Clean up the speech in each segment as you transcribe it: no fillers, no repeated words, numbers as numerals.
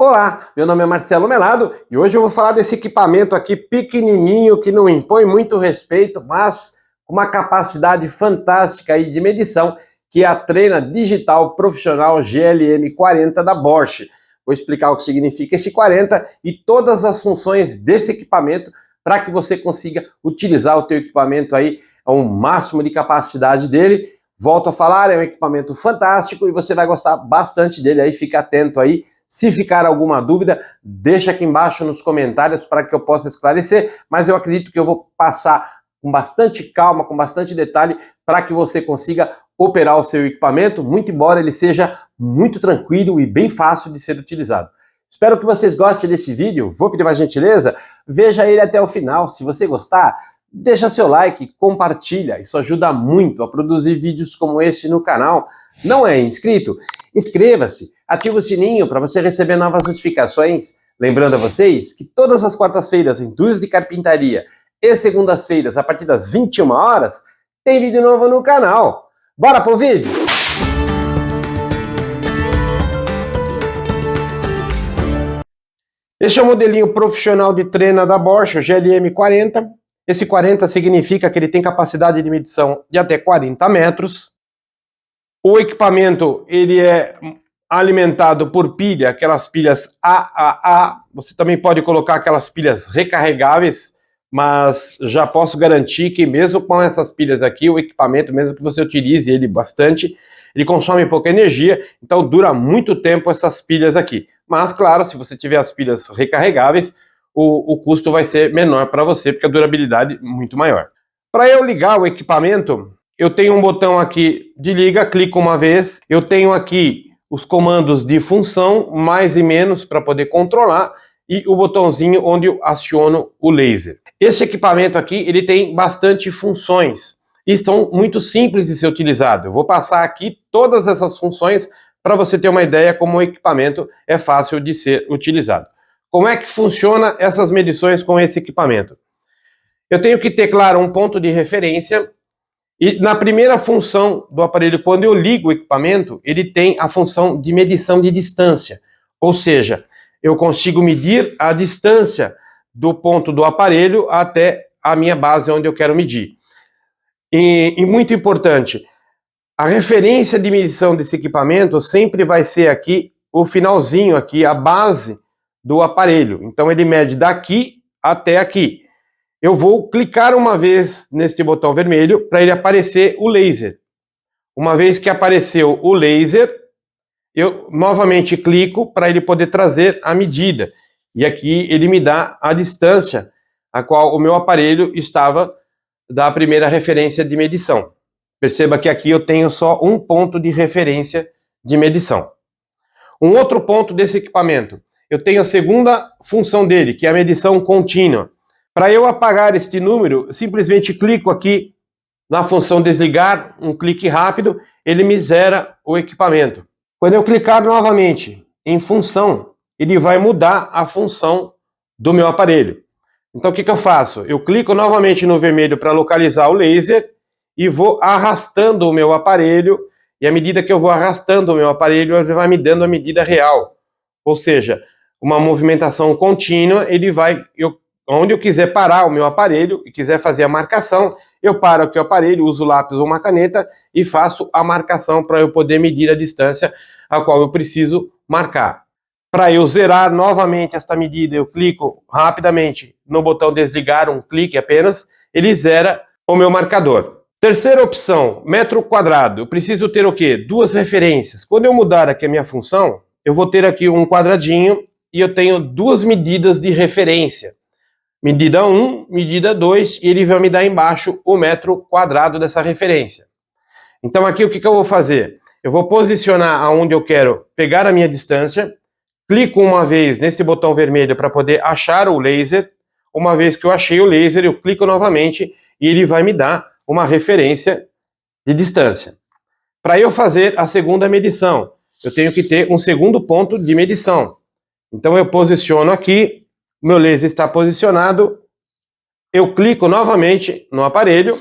Olá, meu nome é Marcelo Melado e hoje eu vou falar desse equipamento aqui pequenininho que não impõe muito respeito, mas com uma capacidade fantástica aí de medição, que é a Trena Digital Profissional GLM40 da Bosch. Vou explicar o que significa esse 40 e todas as funções desse equipamento para que você consiga utilizar o teu equipamento aí ao máximo de capacidade dele. Volto a falar, é um equipamento fantástico e você vai gostar bastante dele aí, fica atento aí. Se ficar alguma dúvida, deixa aqui embaixo nos comentários para que eu possa esclarecer, mas eu acredito que eu vou passar com bastante calma, com bastante detalhe, para que você consiga operar o seu equipamento, muito embora ele seja muito tranquilo e bem fácil de ser utilizado. Espero que vocês gostem desse vídeo, vou pedir uma gentileza, veja ele até o final, se você gostar, deixa seu like, compartilha, isso ajuda muito a produzir vídeos como esse no canal. Não é inscrito? Inscreva-se, ative o sininho para você receber novas notificações. Lembrando a vocês que todas as quartas-feiras em Dúvidas de Carpintaria e segundas-feiras, a partir das 21 horas, tem vídeo novo no canal. Bora pro vídeo? Este é o modelinho profissional de trena da Bosch, o GLM40. Esse 40 significa que ele tem capacidade de medição de até 40 metros. O equipamento ele é alimentado por pilha, aquelas pilhas AAA. Você também pode colocar aquelas pilhas recarregáveis, mas já posso garantir que mesmo com essas pilhas aqui, o equipamento, mesmo que você utilize ele bastante, ele consome pouca energia, então dura muito tempo essas pilhas aqui. Mas claro, se você tiver as pilhas recarregáveis, o custo vai ser menor para você, porque a durabilidade é muito maior. Para eu ligar o equipamento, eu tenho um botão aqui de liga, clico uma vez, eu tenho aqui os comandos de função, mais e menos, para poder controlar, e o botãozinho onde eu aciono o laser. Esse equipamento aqui, ele tem bastante funções, e são muito simples de ser utilizado. Eu vou passar aqui todas essas funções para você ter uma ideia como o equipamento é fácil de ser utilizado. Como é que funciona essas medições com esse equipamento? Eu tenho que ter, claro, um ponto de referência. E na primeira função do aparelho, quando eu ligo o equipamento, ele tem a função de medição de distância. Ou seja, eu consigo medir a distância do ponto do aparelho até a minha base onde eu quero medir. E muito importante, a referência de medição desse equipamento sempre vai ser aqui, o finalzinho aqui, a base do aparelho. Então ele mede daqui até aqui. Eu vou clicar uma vez neste botão vermelho para ele aparecer o laser. Uma vez que apareceu o laser, eu novamente clico para ele poder trazer a medida. E aqui ele me dá a distância a qual o meu aparelho estava da primeira referência de medição. Perceba que aqui eu tenho só um ponto de referência de medição. Um outro ponto desse equipamento, eu tenho a segunda função dele, que é a medição contínua. Para eu apagar este número, eu simplesmente clico aqui na função desligar, um clique rápido, ele me zera o equipamento. Quando eu clicar novamente em função, ele vai mudar a função do meu aparelho. Então o que eu faço? Eu clico novamente no vermelho para localizar o laser e vou arrastando o meu aparelho, e à medida que eu vou arrastando o meu aparelho, ele vai me dando a medida real. Ou seja, uma movimentação contínua, ele vai... Onde eu quiser parar o meu aparelho e quiser fazer a marcação, eu paro aqui o aparelho, uso o lápis ou uma caneta e faço a marcação para eu poder medir a distância a qual eu preciso marcar. Para eu zerar novamente esta medida, eu clico rapidamente no botão desligar, um clique apenas, ele zera o meu marcador. Terceira opção, metro quadrado. Eu preciso ter o quê? Duas referências. Quando eu mudar aqui a minha função, eu vou ter aqui um quadradinho e eu tenho duas medidas de referência. Medida 1, medida 2, e ele vai me dar embaixo o metro quadrado dessa referência. Então aqui o que eu vou fazer? Eu vou posicionar aonde eu quero pegar a minha distância, clico uma vez nesse botão vermelho para poder achar o laser. Uma vez que eu achei o laser, eu clico novamente e ele vai me dar uma referência de distância. Para eu fazer a segunda medição, eu tenho que ter um segundo ponto de medição. Então eu posiciono aqui, meu laser está posicionado, eu clico novamente no aparelho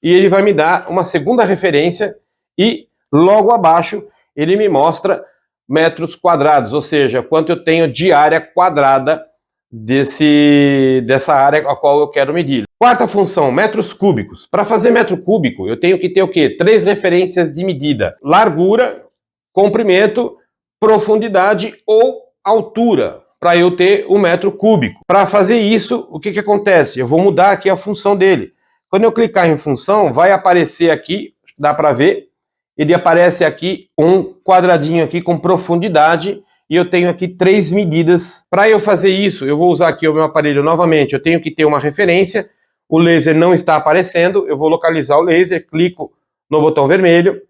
e ele vai me dar uma segunda referência e logo abaixo ele me mostra metros quadrados, ou seja, quanto eu tenho de área quadrada dessa área a qual eu quero medir. Quarta função, metros cúbicos. Para fazer metro cúbico, eu tenho que ter o quê? 3 referências de medida: largura, comprimento, profundidade ou altura, para eu ter um metro cúbico. Para fazer isso, o que acontece? Eu vou mudar aqui a função dele. Quando eu clicar em função, vai aparecer aqui, dá para ver, ele aparece aqui um quadradinho aqui com profundidade, e eu tenho aqui 3 medidas. Para eu fazer isso, eu vou usar aqui o meu aparelho novamente, eu tenho que ter uma referência, o laser não está aparecendo, eu vou localizar o laser, clico no botão vermelho,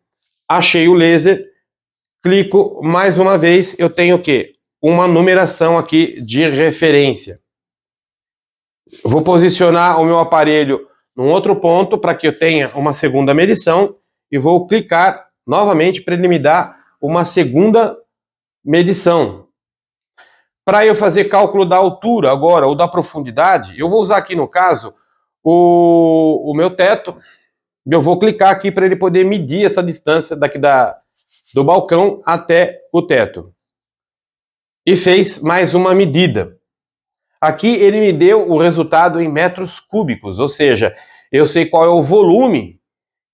achei o laser, clico mais uma vez, eu tenho o quê? Uma numeração aqui de referência. Eu vou posicionar o meu aparelho num outro ponto para que eu tenha uma segunda medição e vou clicar novamente para ele me dar uma segunda medição. Para eu fazer cálculo da altura agora ou da profundidade, eu vou usar aqui no caso o meu teto. Eu vou clicar aqui para ele poder medir essa distância daqui do balcão até o teto. E fez mais uma medida. Aqui ele me deu o resultado em metros cúbicos, ou seja, eu sei qual é o volume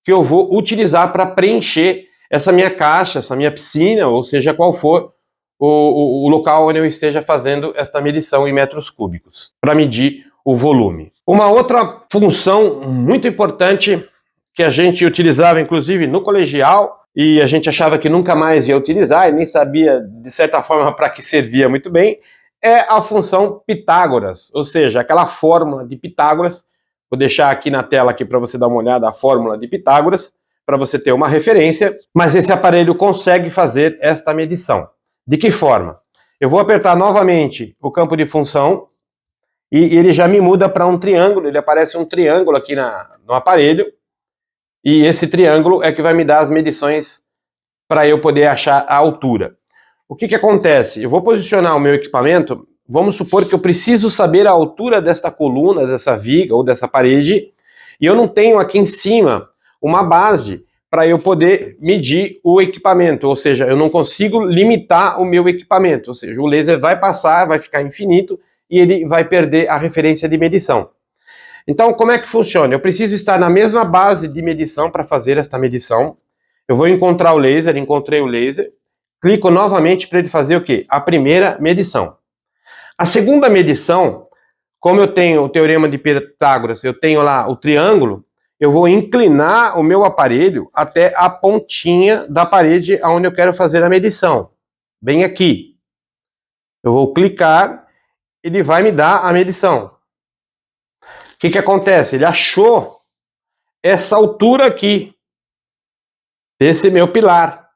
que eu vou utilizar para preencher essa minha caixa, essa minha piscina, ou seja, qual for o local onde eu esteja fazendo esta medição em metros cúbicos, para medir o volume. Uma outra função muito importante que a gente utilizava, inclusive, no colegial, e a gente achava que nunca mais ia utilizar, e nem sabia, de certa forma, para que servia muito bem, é a função Pitágoras, ou seja, aquela fórmula de Pitágoras. Vou deixar aqui na tela para você dar uma olhada a fórmula de Pitágoras, para você ter uma referência, mas esse aparelho consegue fazer esta medição. De que forma? Eu vou apertar novamente o campo de função e ele já me muda para um triângulo, ele aparece um triângulo aqui no aparelho, e esse triângulo é que vai me dar as medições para eu poder achar a altura. O que acontece? Eu vou posicionar o meu equipamento, vamos supor que eu preciso saber a altura desta coluna, dessa viga ou dessa parede, e eu não tenho aqui em cima uma base para eu poder medir o equipamento, ou seja, eu não consigo limitar o meu equipamento, ou seja, o laser vai passar, vai ficar infinito e ele vai perder a referência de medição. Então, como é que funciona? Eu preciso estar na mesma base de medição para fazer esta medição. Eu vou encontrar o laser, encontrei o laser, clico novamente para ele fazer o quê? A primeira medição. A segunda medição, como eu tenho o teorema de Pitágoras, eu tenho lá o triângulo, eu vou inclinar o meu aparelho até a pontinha da parede onde eu quero fazer a medição. Bem aqui. Eu vou clicar, ele vai me dar a medição. O que acontece? Ele achou essa altura aqui, desse meu pilar.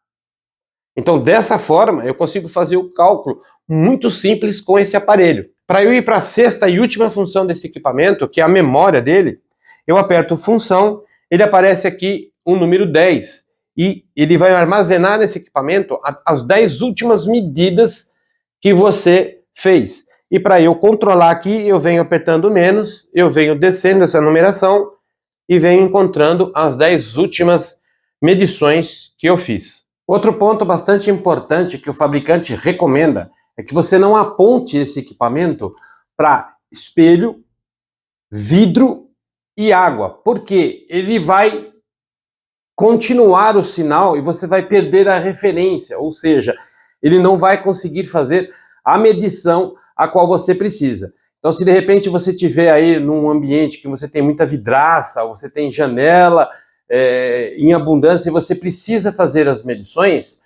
Então, dessa forma, eu consigo fazer o cálculo muito simples com esse aparelho. Para eu ir para a sexta e última função desse equipamento, que é a memória dele, eu aperto função, ele aparece aqui um número 10. E ele vai armazenar nesse equipamento as 10 últimas medidas que você fez. E para eu controlar aqui, eu venho apertando menos, eu venho descendo essa numeração e venho encontrando as 10 últimas medições que eu fiz. Outro ponto bastante importante que o fabricante recomenda é que você não aponte esse equipamento para espelho, vidro e água, porque ele vai continuar o sinal e você vai perder a referência, ou seja, ele não vai conseguir fazer a medição a qual você precisa. Então, se de repente você tiver aí num ambiente que você tem muita vidraça, ou você tem janela em abundância e você precisa fazer as medições,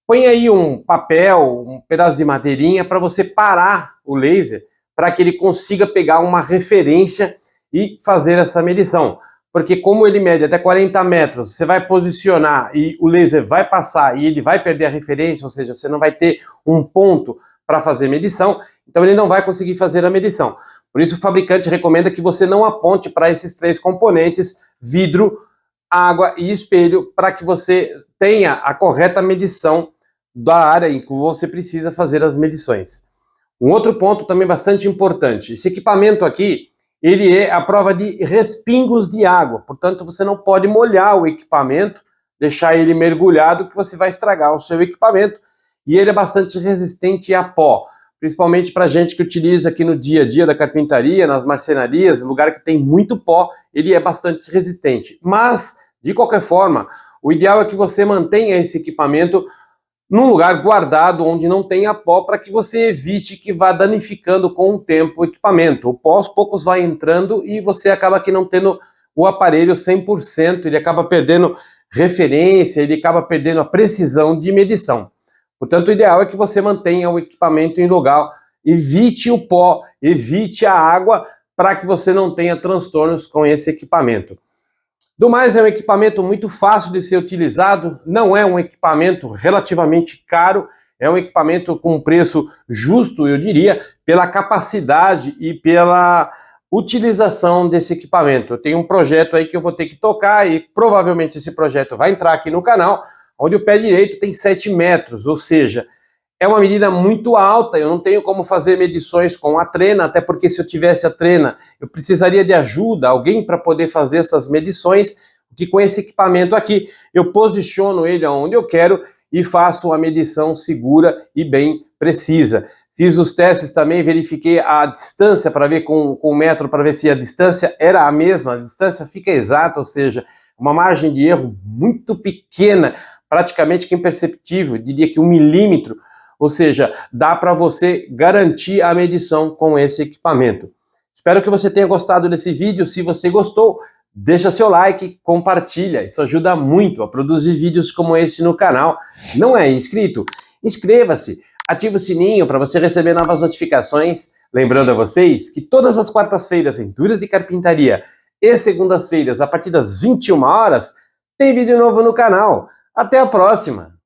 põe aí um papel, um pedaço de madeirinha para você parar o laser, para que ele consiga pegar uma referência e fazer essa medição. Porque como ele mede até 40 metros, você vai posicionar e o laser vai passar e ele vai perder a referência, ou seja, você não vai ter um ponto para fazer medição, então ele não vai conseguir fazer a medição. Por isso o fabricante recomenda que você não aponte para esses 3 componentes, vidro, água e espelho, para que você tenha a correta medição da área em que você precisa fazer as medições. Um outro ponto também bastante importante, esse equipamento aqui, ele é a prova de respingos de água, portanto você não pode molhar o equipamento, deixar ele mergulhado, que você vai estragar o seu equipamento. e ele é bastante resistente a pó, principalmente para gente que utiliza aqui no dia a dia da carpintaria, nas marcenarias, lugar que tem muito pó, ele é bastante resistente. Mas, de qualquer forma, o ideal é que você mantenha esse equipamento num lugar guardado onde não tenha pó, para que você evite que vá danificando com o tempo o equipamento. O pó aos poucos vai entrando e você acaba aqui não tendo o aparelho 100%, ele acaba perdendo referência, ele acaba perdendo a precisão de medição. Portanto, o ideal é que você mantenha o equipamento em lugar, evite o pó, evite a água, para que você não tenha transtornos com esse equipamento. Do mais, é um equipamento muito fácil de ser utilizado, não é um equipamento relativamente caro, é um equipamento com um preço justo, eu diria, pela capacidade e pela utilização desse equipamento. Eu tenho um projeto aí que eu vou ter que tocar e provavelmente esse projeto vai entrar aqui no canal, onde o pé direito tem 7 metros, ou seja, é uma medida muito alta, eu não tenho como fazer medições com a trena, até porque se eu tivesse a trena, eu precisaria de ajuda, alguém para poder fazer essas medições, que com esse equipamento aqui, eu posiciono ele onde eu quero e faço uma medição segura e bem precisa. Fiz os testes também, verifiquei a distância para ver com o metro, para ver se a distância era a mesma, a distância fica exata, ou seja, uma margem de erro muito pequena, praticamente imperceptível, diria que 1 milímetro, ou seja, dá para você garantir a medição com esse equipamento. Espero que você tenha gostado desse vídeo. Se você gostou, deixa seu like, compartilha. Isso ajuda muito a produzir vídeos como esse no canal. Não é inscrito? Inscreva-se, ative o sininho para você receber novas notificações. Lembrando a vocês que todas as quartas-feiras em Dúvidas de Carpintaria e segundas-feiras, a partir das 21 horas, tem vídeo novo no canal. Até a próxima!